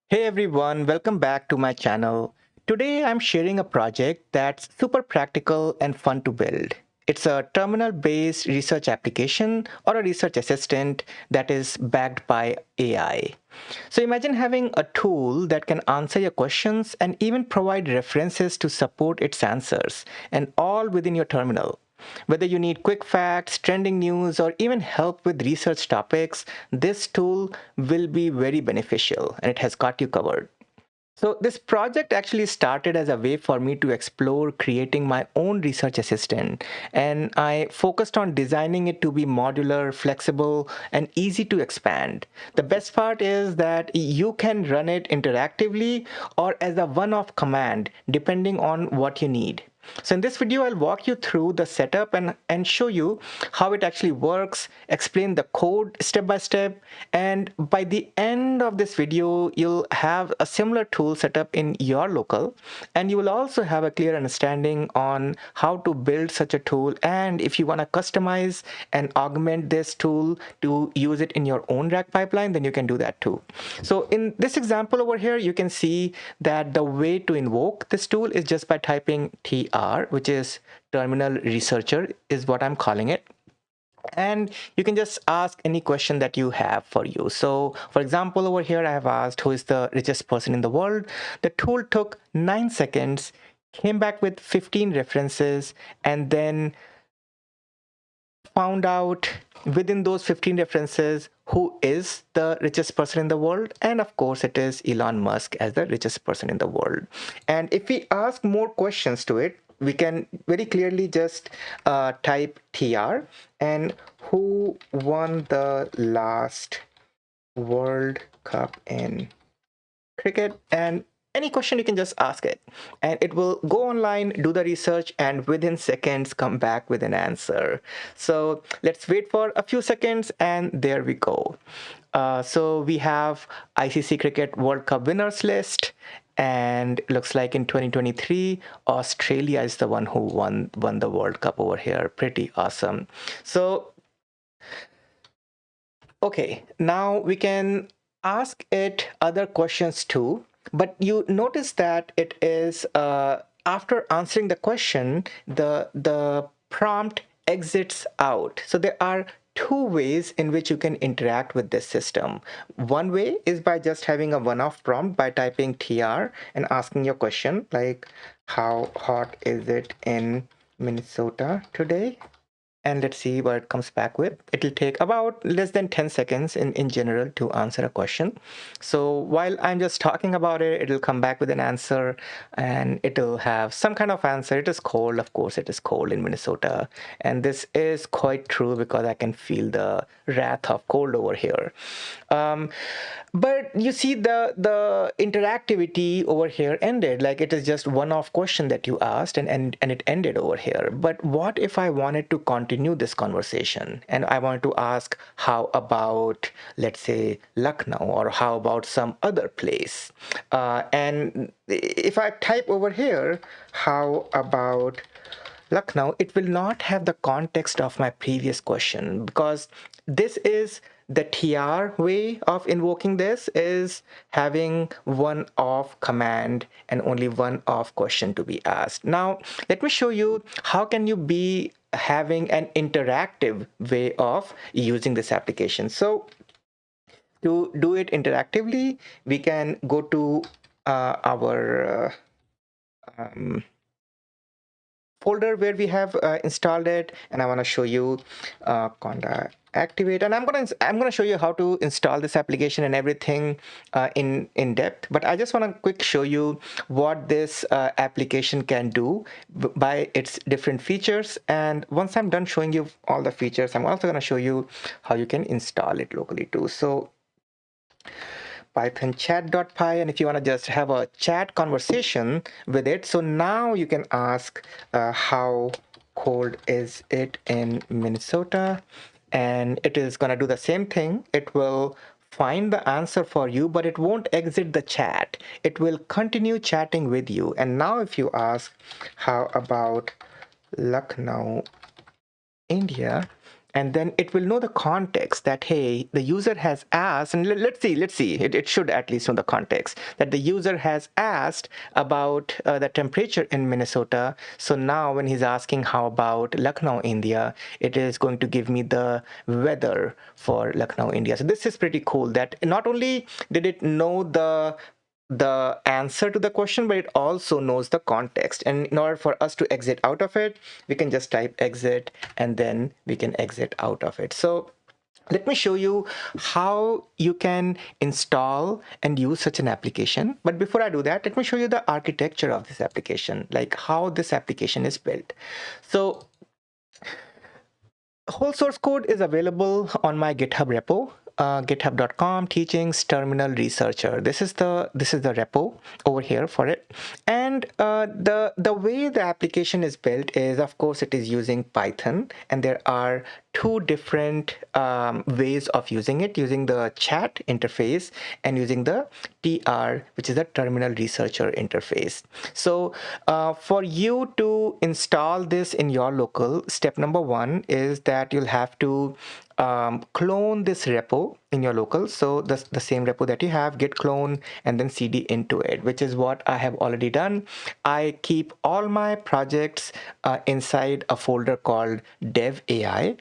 Hey everyone, welcome back to my channel. Today I'm sharing a project that's super practical and fun to build. It's a terminal-based research application or a research assistant that is backed by AI. So imagine having a tool that can answer your questions and even provide references to support its answers, and all within your terminal. Whether you need quick facts, trending news, or even help with research topics, this tool will be very beneficial and it has got you covered. So, this project actually started as a way for me to explore creating my own research assistant. And I focused on designing it to be modular, flexible, and easy to expand. The best part is that you can run it interactively or as a one off command, depending on what you need. So in this video, I'll walk you through the setup and show you how it actually works, explain the code step by step, and by the end of this video, you'll have a similar tool set up in your local, and you will also have a clear understanding on how to build such a tool, and if you want to customize and augment this tool to use it in your own rack pipeline, then you can do that too. So in this example over here, you can see that the way to invoke this tool is just by typing TR, which is terminal researcher is what I'm calling it. And you can just ask any question that you have for you. So for example, over here, I have asked who is the richest person in the world. The tool took 9 seconds, came back with 15 references, and then found out within those 15 references who is the richest person in the world. And of course, it is Elon Musk as the richest person in the world. And if we ask more questions to it, we can very clearly just type TR and who won the last World Cup in cricket, and any question you can just ask it and it will go online, do the research, and within seconds come back with an answer. So let's wait for a few seconds, and there we go. So we have ICC Cricket World Cup winners list, and it looks like in 2023 Australia is the one who won the World Cup over here. Pretty awesome. So okay, now we can ask it other questions too, but you notice that it is after answering the question, the prompt exits out. So there are two ways in which you can interact with this system. One way is by just having a one-off prompt by typing TR and asking your question like, how hot is it in Minnesota today? And let's see what it comes back with. It'll take about less than 10 seconds in general to answer a question. So while I'm just talking about it, it'll come back with an answer, and it'll have some kind of answer. It is cold, of course, it is cold in Minnesota. And this is quite true because I can feel the wrath of cold over here. But you see the interactivity over here ended, like it is just one-off question that you asked, and it ended over here. But what if I wanted to continue this conversation and I wanted to ask how about, let's say, Lucknow, or how about some other place? And if I type over here, how about Lucknow, it will not have the context of my previous question, because this is the TR way of invoking. This is having one off command and only one off question to be asked. Now, let me show you how can you be having an interactive way of using this application. So to do it interactively, we can go to our folder where we have installed it, and I want to show you conda activate, and I'm gonna show you how to install this application and everything in depth. But I just want to quick show you what this application can do by its different features. And once I'm done showing you all the features, I'm also going to show you how you can install it locally too. So python chat.py, and if you want to just have a chat conversation with it, so now you can ask how cold is it in Minnesota, and it is going to do the same thing. It will find the answer for you, but it won't exit the chat. It will continue chatting with you. And now if you ask how about Lucknow, India, and then it will know the context that, hey, the user has asked, and let's see, it should at least know the context that the user has asked about the temperature in Minnesota. So now when he's asking how about Lucknow, India, it is going to give me the weather for Lucknow, India. So this is pretty cool that not only did it know the answer to the question, but it also knows the context. And in order for us to exit out of it, we can just type exit, and then we can exit out of it. So let me show you how you can install and use such an application. But before I do that, let me show you the architecture of this application, like how this application is built. So whole source code is available on my GitHub repo, github.com teachings terminal researcher. This is the repo over here for it. And the way the application is built is, of course, it is using Python, and there are two different ways of using it, using the chat interface and using the TR, which is the terminal researcher interface. So for you to install this in your local, step number one is that you'll have to clone this repo in your local. So the same repo that you have, git clone and then cd into it, which is what I have already done. I keep all my projects inside a folder called dev AI.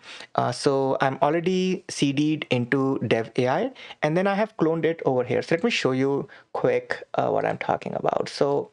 So I'm already cd'd into dev AI, and then I have cloned it over here. So let me show you quick what I'm talking about. So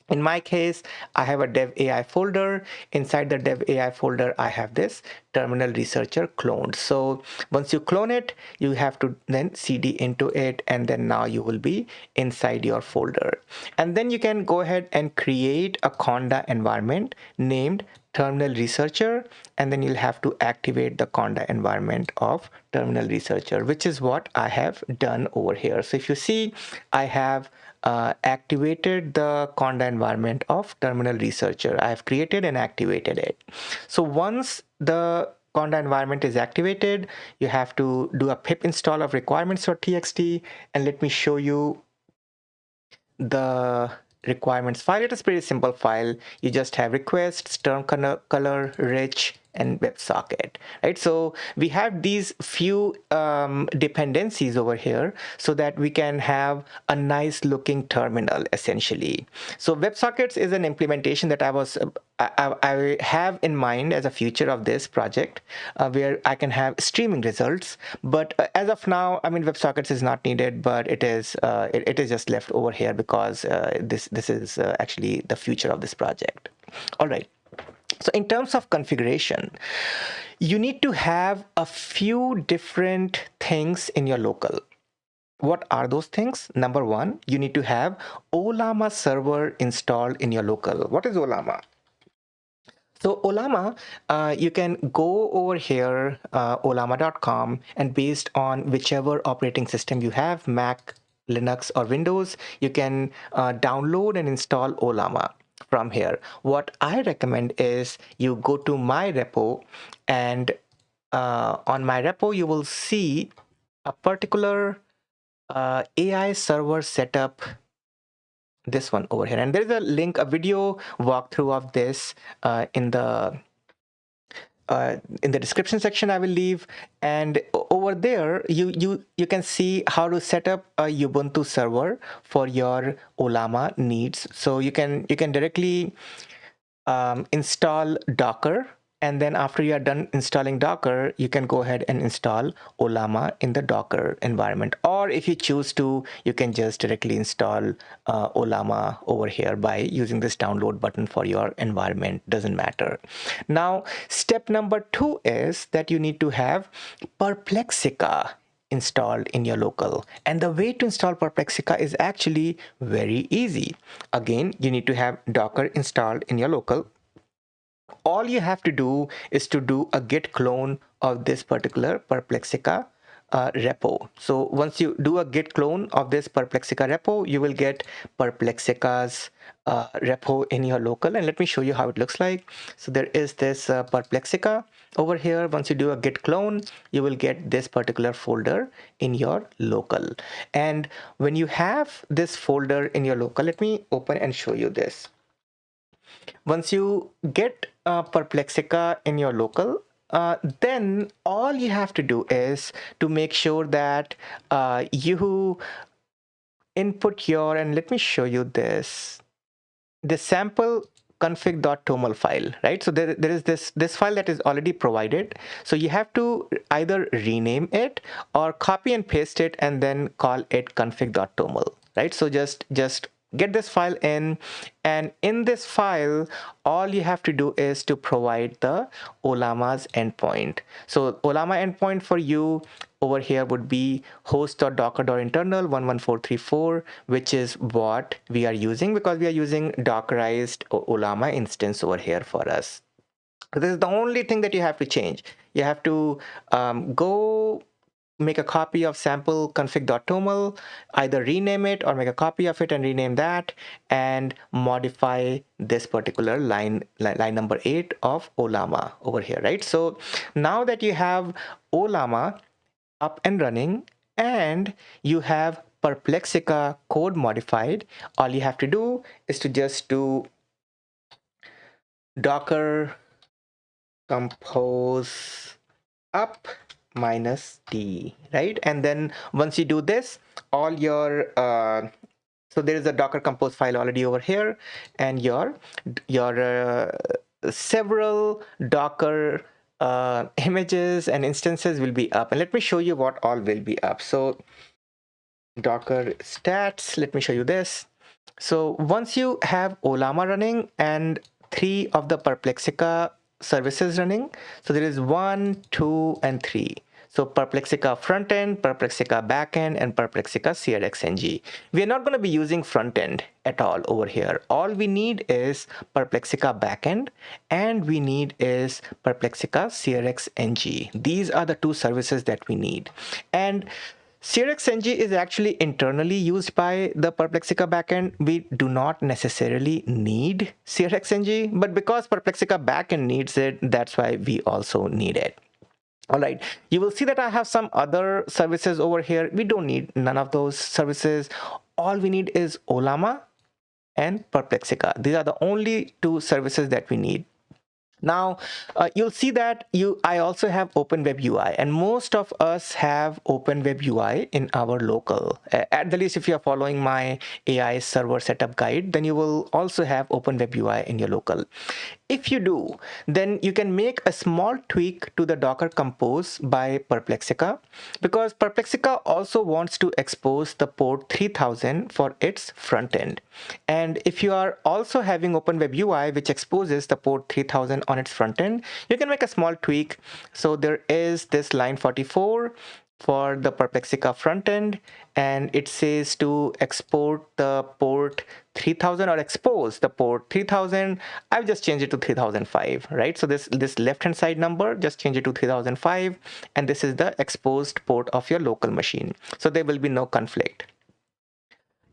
in my case, I have a dev AI folder. Inside the dev AI folder, I have this terminal researcher cloned. So once you clone it, you have to then cd into it, and then now you will be inside your folder. And then you can go ahead and create a conda environment named terminal researcher, and then you'll have to activate the conda environment of terminal researcher, which is what I have done over here. So if you see, I have activated the conda environment of terminal researcher. I have created and activated it. So once the conda environment is activated, you have to do a pip install of requirements.txt, and let me show you the requirements file. It is pretty simple file. You just have requests, term color, rich, and WebSocket, right? So we have these few dependencies over here so that we can have a nice looking terminal essentially. So WebSockets is an implementation that I have in mind as a future of this project, where I can have streaming results. But as of now, I mean, WebSockets is not needed, but it is just left over here because this is actually the future of this project. All right. So in terms of configuration, you need to have a few different things in your local. What are those things? Number one, you need to have Ollama server installed in your local. What is Ollama? So Ollama, you can go over here, ollama.com, and based on whichever operating system you have, Mac, Linux, or Windows, you can download and install Ollama from here. What I recommend is you go to my repo, and on my repo, you will see a particular AI server setup, this one over here. And there is a link, a video walkthrough of this in the description section I will leave. And over there you can see how to set up a Ubuntu server for your Ollama needs. So you can directly install Docker, and then after you are done installing Docker, you can go ahead and install Ollama in the Docker environment. Or if you choose to, you can just directly install Ollama over here by using this download button for your environment. Doesn't matter. Now, step number 2 is that you need to have Perplexica installed in your local. And the way to install Perplexica is actually very easy. Again, you need to have Docker installed in your local. All you have to do is to do a git clone of this particular Perplexica repo. So once you do a git clone of this Perplexica repo, you will get Perplexica's repo in your local. And let me show you how it looks like. So there is this Perplexica over here. Once you do a git clone, you will get this particular folder in your local. And when you have this folder in your local, let me open and show you this. Once you get Perplexica in your local, then all you have to do is to make sure that you input your, and let me show you this sample config.toml file, right? So there is this file that is already provided. So you have to either rename it or copy and paste it and then call it config.toml, right? So just get this file in, and in this file all you have to do is to provide the Olama's endpoint. So Olama endpoint for you over here would be host.docker.internal 11434, which is what we are using because we are using dockerized Olama instance over here for us. This is the only thing that you have to change. You have to go make a copy of sample config.toml, either rename it or make a copy of it and rename that, and modify this particular line number 8 of Olama over here, right? So now that you have Olama up and running and you have Perplexica code modified, all you have to do is to just do docker compose up -d, right? And then once you do this, all your so there is a docker compose file already over here, and your several docker images and instances will be up. And let me show you what all will be up. So docker stats, let me show you this. So once you have Olama running and 3 of the Perplexica services running, so there is 1, 2, and 3. So Perplexica frontend, Perplexica backend, and Perplexica CRXNG. We are not going to be using frontend at all over here. All we need is Perplexica backend, and we need is Perplexica CRXNG. These are the 2 services that we need. And CRXNG is actually internally used by the Perplexica backend. We do not necessarily need CRXNG, but because Perplexica backend needs it, that's why we also need it. All right, you will see that I have some other services over here. We don't need none of those services. All we need is Olama and Perplexica. These are the only 2 services that we need. Now, you'll see that I also have OpenWebUI, and most of us have OpenWebUI in our local. At the least, if you're following my AI server setup guide, then you will also have OpenWebUI in your local. If you do, then you can make a small tweak to the Docker Compose by Perplexica, because Perplexica also wants to expose the port 3000 for its front end. And if you are also having OpenWebUI, which exposes the port 3000 on its front end, you can make a small tweak. So there is this line 44 for the Perplexica front end, and it says to export the port 3000 or expose the port 3000. I've just changed it to 3005, right? So this left hand side number, just change it to 3005, and this is the exposed port of your local machine. So there will be no conflict.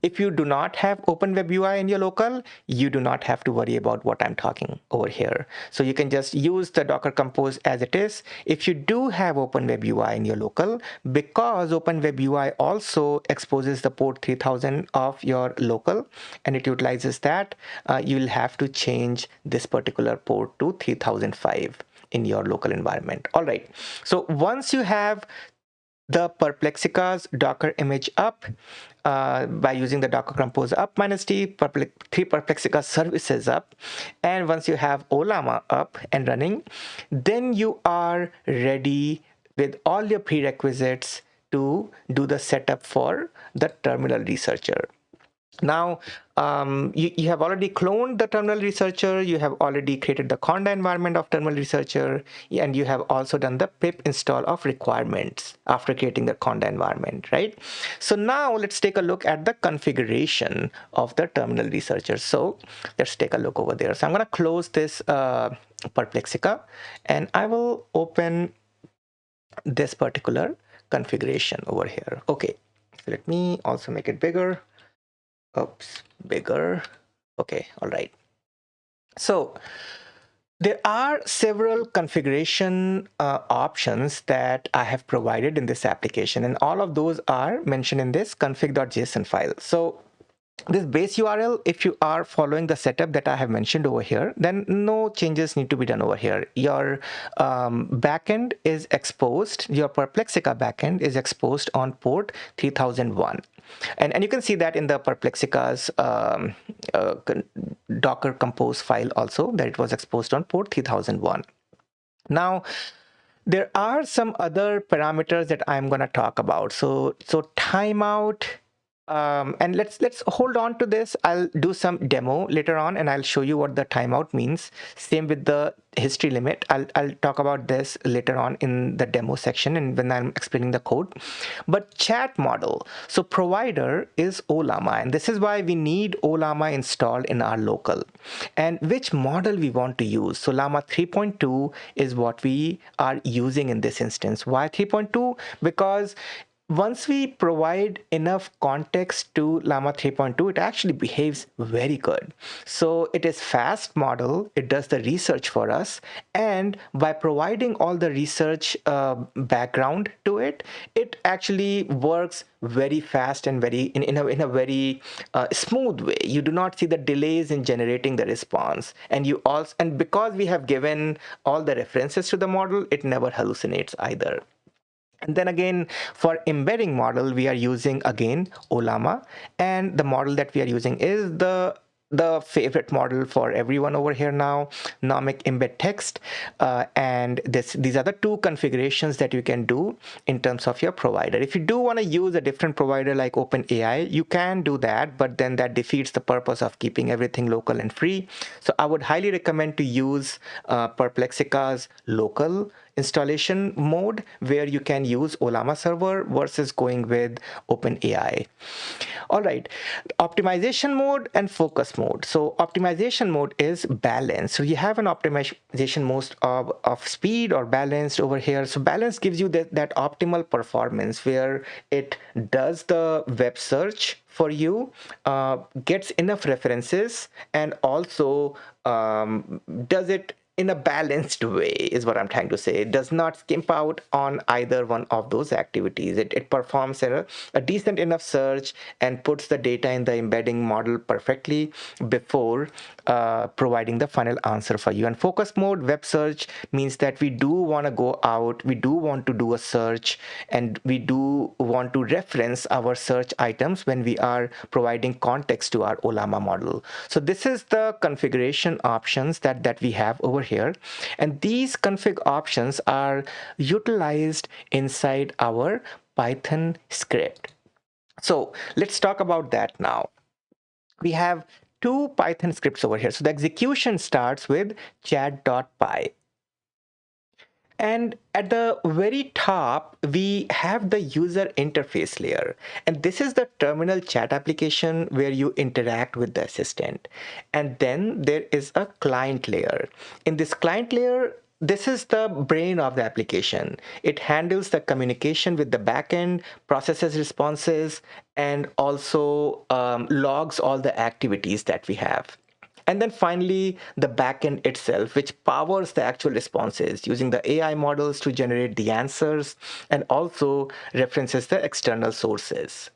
If you do not have OpenWebUI in your local, you do not have to worry about what I'm talking over here. So you can just use the Docker Compose as it is. If you do have OpenWebUI in your local, because OpenWebUI also exposes the port 3000 of your local and it utilizes that, you'll have to change this particular port to 3005 in your local environment. All right. So once you have the Perplexica's Docker image up by using the Docker Compose up -t, 3 Perplexica services up, and once you have Olama up and running, then you are ready with all your prerequisites to do the setup for the terminal researcher. Now, you have already cloned the terminal researcher, you have already created the conda environment of terminal researcher, and you have also done the pip install of requirements after creating the conda environment, right? So now let's take a look at the configuration of the terminal researcher. So let's take a look over there. So I'm going to close this Perplexica, and I will open this particular configuration over here. Okay, so let me also make it bigger. Oops, bigger. Okay, all right. So there are several configuration options that I have provided in this application, and all of those are mentioned in this config.json file. So this base URL, if you are following the setup that I have mentioned over here, then no changes need to be done over here. Your backend is exposed, your Perplexica backend is exposed on port 3001. And you can see that in the Perplexica's Docker compose file also, that it was exposed on port 3001. Now, there are some other parameters that I'm going to talk about. So timeout, and let's hold on to this. I'll do some demo later on, and I'll show you what the timeout means. Same with the history limit. I'll talk about this later on in the demo section and when I'm explaining the code. But chat model. So provider is Ollama, and this is why we need Ollama installed in our local. And which model we want to use. So Llama 3.2 is what we are using in this instance. Why 3.2? Because once we provide enough context to Llama 3.2, it actually behaves very good. So it is fast model, it does the research for us, and by providing all the research background to it, it actually works very fast and very in a very smooth way. You do not see the delays in generating the response, and you also, and because we have given all the references to the model, it never hallucinates either. And then again, for embedding model, we are using again Ollama, and the model that we are using is the favorite model for everyone over here now, Nomic Embed Text. And these are the two configurations that you can do in terms of your provider. If you do want to use a different provider like OpenAI, you can do that, but then that defeats the purpose of keeping everything local and free. So I would highly recommend to use Perplexica's local installation mode, where you can use Ollama server versus going with OpenAI. All right, optimization mode and focus mode. So optimization mode is balanced. So you have an optimization mode of speed or balanced over here. So balance gives you that optimal performance where it does the web search for you, gets enough references, and also does it in a balanced way, is what I'm trying to say. It does not skimp out on either one of those activities. It performs a decent enough search and puts the data in the embedding model perfectly before providing the final answer for you. And focus mode web search means that we do want to go out, we do want to do a search, and we do want to reference our search items when we are providing context to our Ollama model. So this is the configuration options that we have over here, and these config options are utilized inside our Python script. So let's talk about that now. We have two Python scripts over here. So the execution starts with chat.py. And at the very top, we have the user interface layer. And this is the terminal chat application where you interact with the assistant. And then there is a client layer. In this client layer, this is the brain of the application. It handles the communication with the backend, processes responses, and also logs all the activities that we have. And then finally, the backend itself, which powers the actual responses using the AI models to generate the answers and also references the external sources.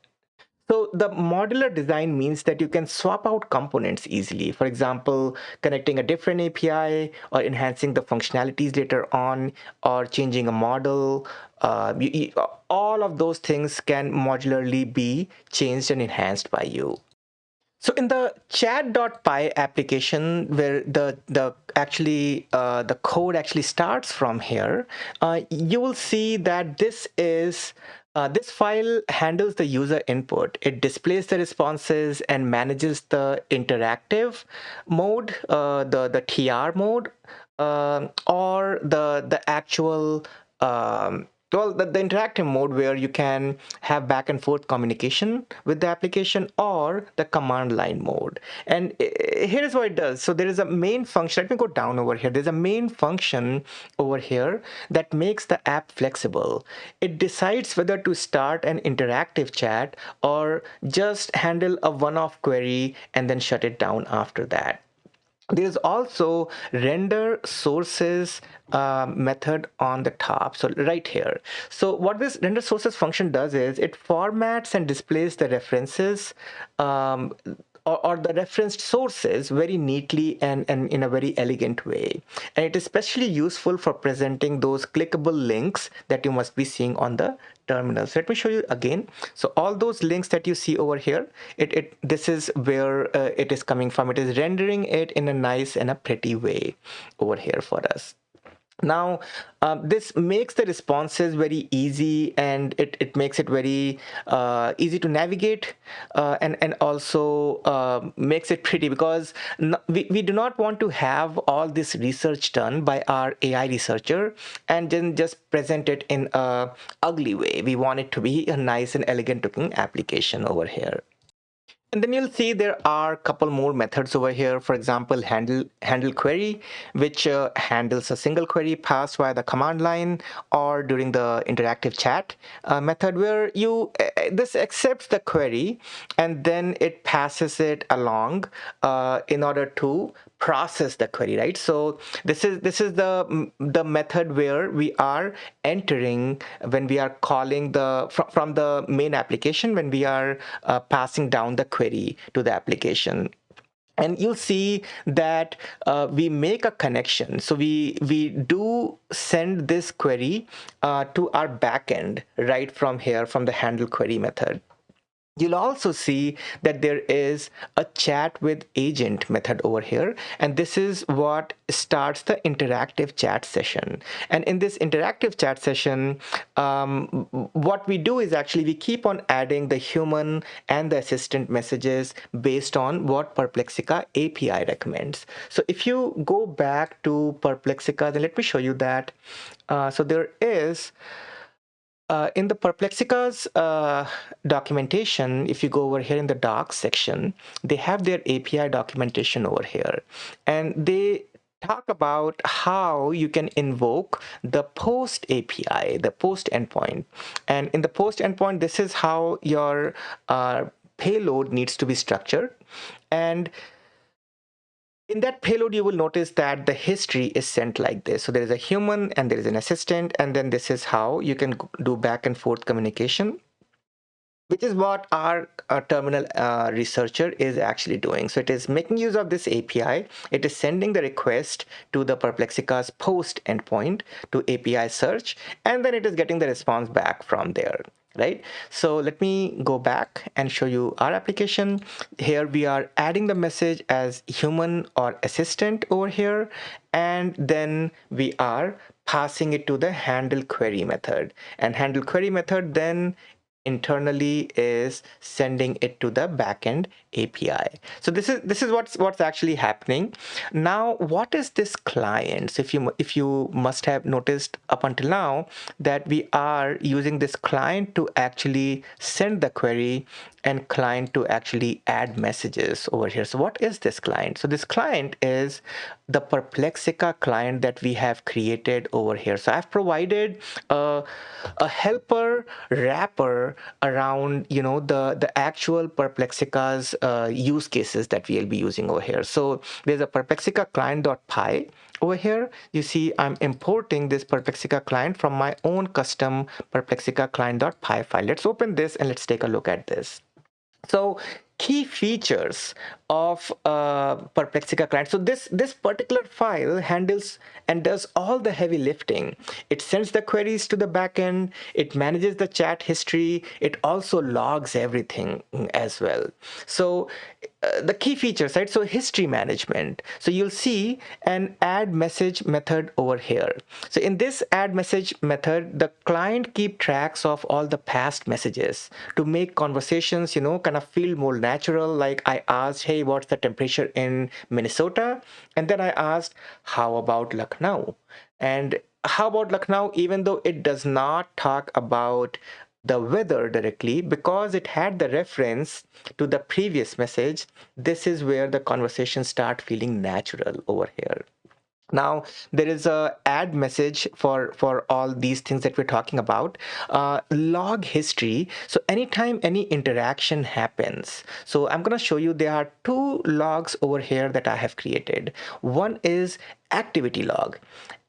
So the modular design means that you can swap out components easily. For example, connecting a different API or enhancing the functionalities later on or changing a model. All of those things can modularly be changed and enhanced by you. So in the chat.py application, where the code actually starts from here, you will see that this file handles the user input. It displays the responses and manages the interactive mode, the TR mode, or the actual the interactive mode where you can have back and forth communication with the application, or the command line mode. And here is what it does. So there is a main function. Let me go down over here. There's a main function over here that makes the app flexible. It decides whether to start an interactive chat or just handle a one-off query and then shut it down after that. There is also render sources method on the top, so right here. So what this render sources function does is it formats and displays the references or the referenced sources very neatly and in a very elegant way. And it is especially useful for presenting those clickable links that you must be seeing on the terminal. So let me show you again. So all those links that you see over here, this is where it is coming from. It is rendering it in a nice and a pretty way over here for us. Now, this makes the responses very easy, and it makes it very easy to navigate, and also makes it pretty, because we do not want to have all this research done by our AI researcher and then just present it in a ugly way. We want it to be a nice and elegant looking application over here. And then you'll see there are a couple more methods over here. For example, handle query, which handles a single query passed via the command line or during the interactive chat method, where this accepts the query and then it passes it along in order to process the query, right? So this is the method where we are entering when we are calling from the main application, when we are passing down the query to the application. And you'll see that we make a connection. So we do send this query to our backend right from here, from the handle query method. You'll also see that there is a chat with agent method over here, and this is what starts the interactive chat session. And in this interactive chat session, what we do is actually we keep on adding the human and the assistant messages based on what Perplexica API recommends. So if you go back to Perplexica, then let me show you that. So there is in the Perplexica's documentation, if you go over here in the docs section, they have their API documentation over here. And they talk about how you can invoke the post API, the post endpoint. And in the post endpoint, this is how your payload needs to be structured. And in that payload, you will notice that the history is sent like this. So there is a human and there is an assistant, and then this is how you can do back and forth communication, which is what our terminal researcher is actually doing. So it is making use of this API. It is sending the request to the Perplexica's post endpoint to API search, and then it is getting the response back from there. Right? So let me go back and show you our application. Here we are adding the message as human or assistant over here, and then we are passing it to the handle query method. And handle query method then internally is sending it to the backend API. So this is what's actually happening. Now, what is this client? So if you must have noticed up until now that we are using this client to actually send the query and client to actually add messages over here. So what is this client? So this client is the Perplexica client that we have created over here. So I've provided a helper wrapper around the actual Perplexica's use cases that we'll be using over here. So there's a Perplexica client.py over here. You see I'm importing this Perplexica client from my own custom Perplexica client.py file. Let's open this and let's take a look at this. So key features of Perplexica client. So this particular file handles and does all the heavy lifting. It sends the queries to the backend. It manages the chat history. It also logs everything as well. So the key features, right? So history management. So you'll see an add message method over here. So in this add message method, the client keep tracks of all the past messages to make conversations, kind of feel more natural. Like I asked, hey, what's the temperature in Minnesota? And then I asked, how about Lucknow? And how about Lucknow, even though it does not talk about the weather directly, because it had the reference to the previous message, this is where the conversation start feeling natural over here. Now there is a add message for all these things that we're talking about. Log history. So anytime any interaction happens, so I'm going to show you there are two logs over here that I have created. One is activity log.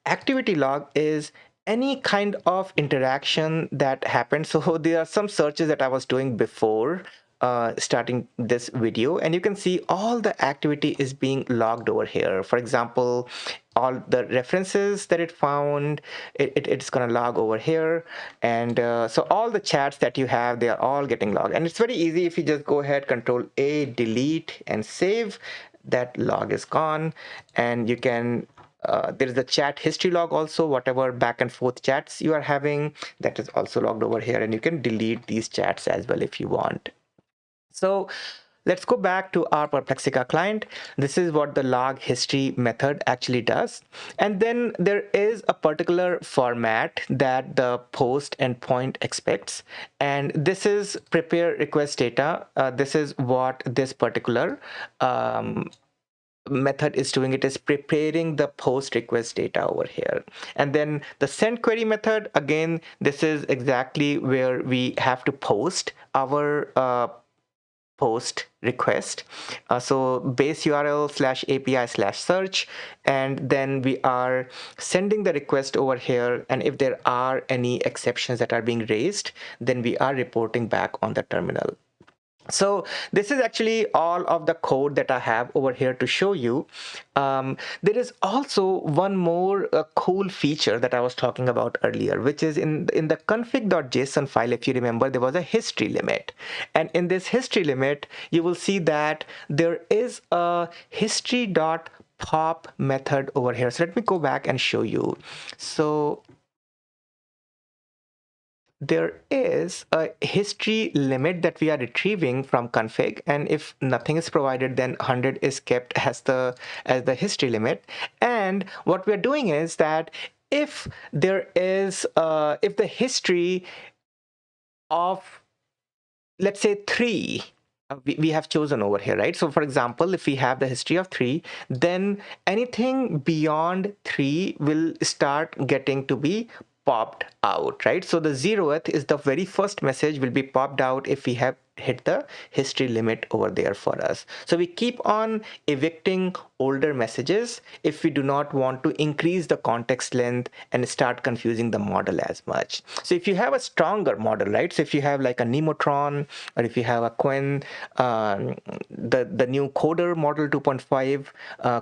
Activity log is any kind of interaction that happened. So there are some searches that I was doing before starting this video, and you can see all the activity is being logged over here. For example, all the references that it found, it's going to log over here. And so all the chats that you have, they are all getting logged. And it's very easy if you just go ahead, Control A, delete, and save. That log is gone. And you can there is a chat history log also. Whatever back and forth chats you are having, that is also logged over here, and you can delete these chats as well if you want. So let's go back to our Perplexica client. This is what the log history method actually does. And then there is a particular format that the post endpoint expects. And this is prepare request data. This is what this particular method is doing. It is preparing the post request data over here. And then the send query method, again, this is exactly where we have to post our post request. So base URL / API / search, and then we are sending the request over here. And if there are any exceptions that are being raised, then we are reporting back on the terminal. So this is actually all of the code that I have over here to show you. There is also one more cool feature that I was talking about earlier, which is in the config.json file. If you remember, there was a history limit. And in this history limit, you will see that there is a history.pop method over here. So let me go back and show you. So there is a history limit that we are retrieving from config, and if nothing is provided, then 100 is kept as the history limit. And what we are doing is that if there is if the history of, let's say, 3 we have chosen over here, right? So for example, if we have the history of 3, then anything beyond 3 will start getting to be popped out, right? So the 0th is the very first message will be popped out if we have hit the history limit over there for us. So we keep on evicting older messages if we do not want to increase the context length and start confusing the model as much. So if you have a stronger model, right? So if you have like a Nemotron, or if you have a Quen, the new Coder model 2.5,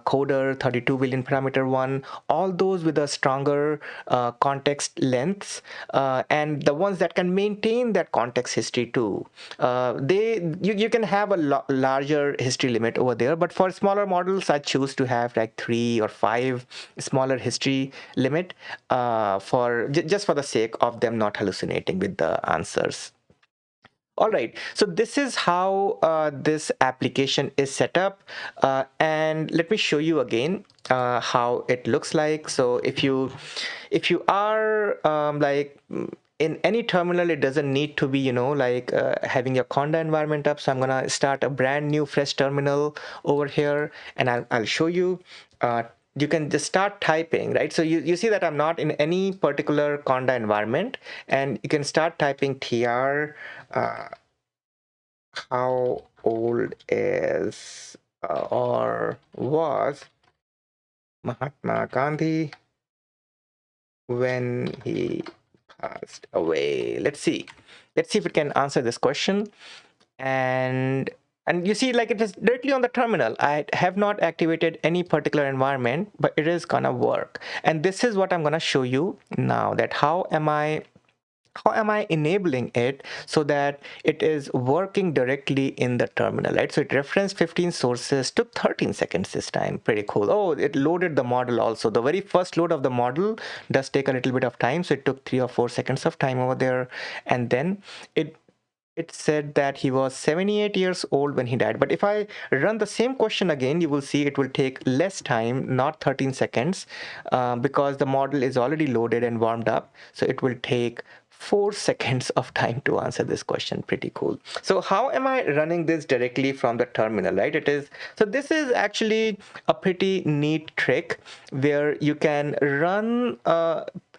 Coder 32 billion parameter one, all those with a stronger context lengths, and the ones that can maintain that context history too. You can have a larger history limit over there, but for smaller models, I choose to have like 3 or 5 smaller history limit for just for the sake of them not hallucinating with the answers. All right, so this is how this application is set up, and let me show you again how it looks like. So if you are like in any terminal, it doesn't need to be, like having your conda environment up. So I'm gonna start a brand new fresh terminal over here, and I'll show you. You can just start typing, right? So you see that I'm not in any particular conda environment, and you can start typing tr. How old is or was Mahatma Gandhi when he passed away? Let's see if it can answer this question. And you see, like, it is directly on the terminal. I have not activated any particular environment, but it is gonna work. And this is what I'm gonna show you now, that how am I enabling it so that it is working directly in the terminal, right? So it referenced 15 sources, took 13 seconds this time. Pretty cool. Oh, it loaded the model also. The very first load of the model does take a little bit of time, so it took 3 or 4 seconds of time over there. And then it said that he was 78 years old when he died. But if I run the same question again, you will see it will take less time, not 13 seconds, because the model is already loaded and warmed up. So it will take 4 seconds of time to answer this question. Pretty cool. So how am I running this directly from the terminal, right? So this is actually a pretty neat trick where you can run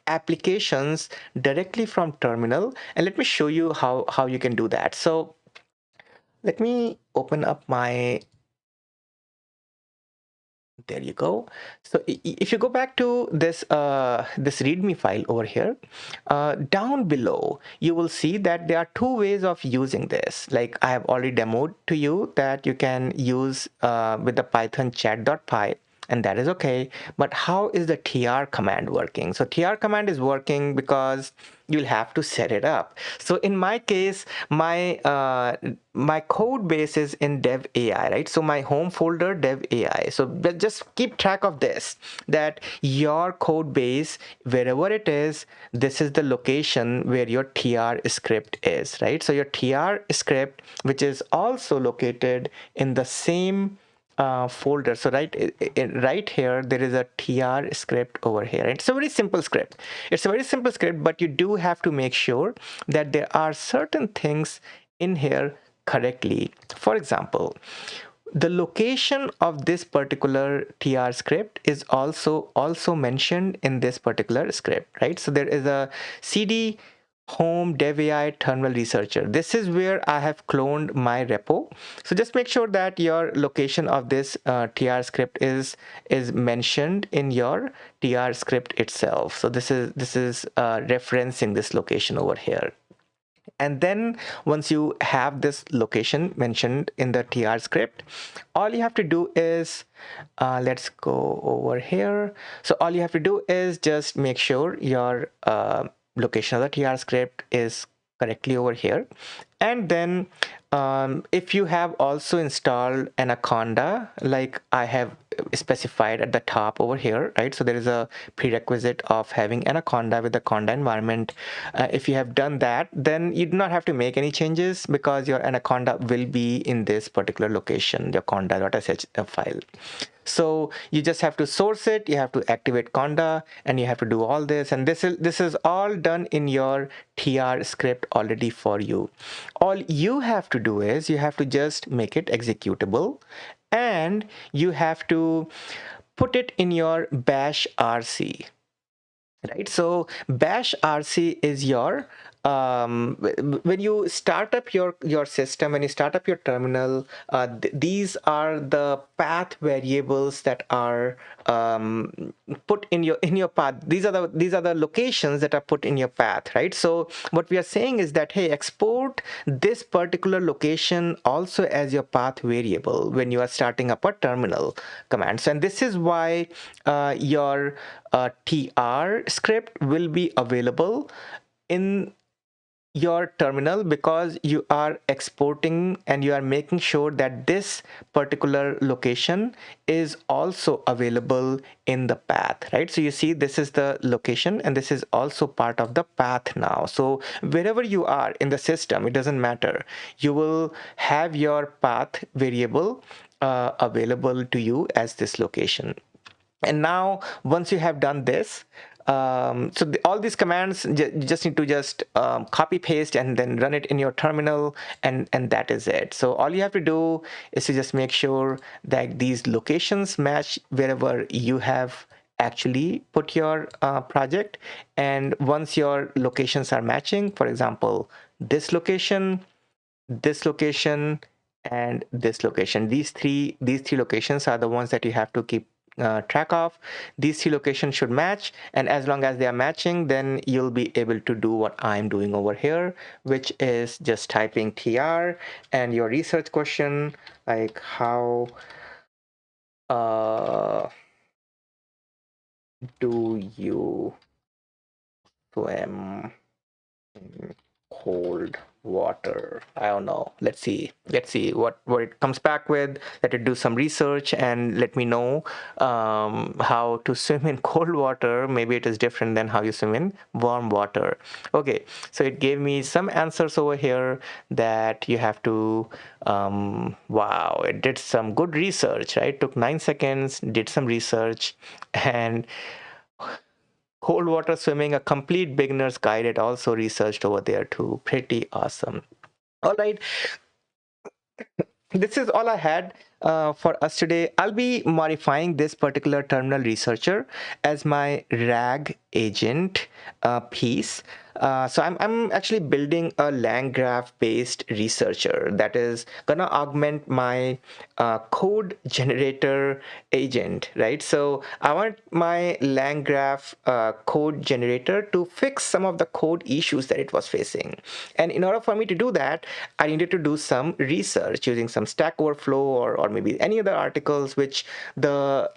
applications directly from terminal, and let me show you how you can do that. So let me open up my There you go. So if you go back to this this README file over here, down below, you will see that there are two ways of using this. Like I have already demoed to you that you can use with the Python chat.py, and that is okay. But how is the tr command working? So tr command is working because you'll have to set it up. So in my case, my code base is in dev AI, right? So my home folder dev AI. So just keep track of this, that your code base, wherever it is, this is the location where your tr script is, right? So your tr script, which is also located in the same folder. So right here, there is a tr script over here. It's a very simple script. It's a very simple script, but you do have to make sure that there are certain things in here correctly. For example, the location of this particular tr script is also mentioned in this particular script, right? So there is a cd home dev AI terminal researcher. This is where I have cloned my repo. So just make sure that your location of this tr script is mentioned in your tr script itself. So this is referencing this location over here. And then once you have this location mentioned in the tr script, all you have to do is let's go over here. So all you have to do is just make sure your location of the tr script is correctly over here. And then if you have also installed Anaconda, like I have specified at the top over here, right? So there is a prerequisite of having Anaconda with the Conda environment. If you have done that, then you do not have to make any changes because your Anaconda will be in this particular location, your conda.sh file. So you just have to source it, you have to activate conda, and you have to do all this. And this is all done in your tr script already for you. All you have to do is you have to just make it executable, and you have to put it in your bash rc. Right, so bash rc is your when you start up your system, when you start up your terminal, these are the path variables that are put in your path. These are the locations that are put in your path, right? So what we are saying is that, hey, export this particular location also as your path variable when you are starting up a terminal commands. And this is why your tr script will be available in your terminal, because you are exporting and you are making sure that this particular location is also available in the path, right? So you see, this is the location and this is also part of the path now. So wherever you are in the system, it doesn't matter, you will have your path variable available to you as this location. And now once you have done this, all these commands, you just need to just copy paste and then run it in your terminal, and that is it. So all you have to do is to just make sure that these locations match wherever you have actually put your project. And once your locations are matching, for example, this location, and this location, these three locations are the ones that you have to keep track of. These three locations should match, and as long as they are matching, then you'll be able to do what I'm doing over here, which is just typing tr and your research question, like how do you swim in cold water? I don't know. Let's see what it comes back with. Let it do some research and let me know how to swim in cold water. Maybe it is different than how you swim in warm water. Okay, so it gave me some answers over here that you have to wow, it did some good research, right? Took 9 seconds, did some research, and cold water swimming, a complete beginner's guide, it also researched over there too. Pretty awesome. All right, this is all I had for us today. I'll be modifying this particular terminal researcher as my RAG agent piece. So I'm actually building a LangGraph based researcher that is gonna augment my code generator agent, right? So I want my LangGraph code generator to fix some of the code issues that it was facing. And in order for me to do that, I needed to do some research using some Stack Overflow or maybe any other articles which the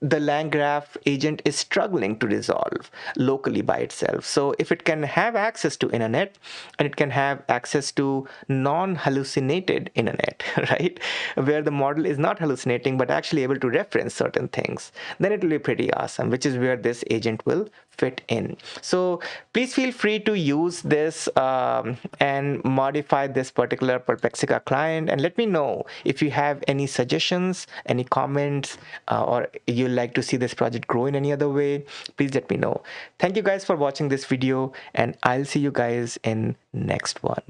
LangGraph agent is struggling to resolve locally by itself. So if it can have access to internet and it can have access to non-hallucinated internet, right, where the model is not hallucinating but actually able to reference certain things, then it will be pretty awesome, which is where this agent will fit in. So please feel free to use this and modify this particular Perplexica client, and let me know if you have any suggestions, any comments, or you'd like to see this project grow in any other way. Please let me know. Thank you guys for watching this video, and I'll see you guys in next one.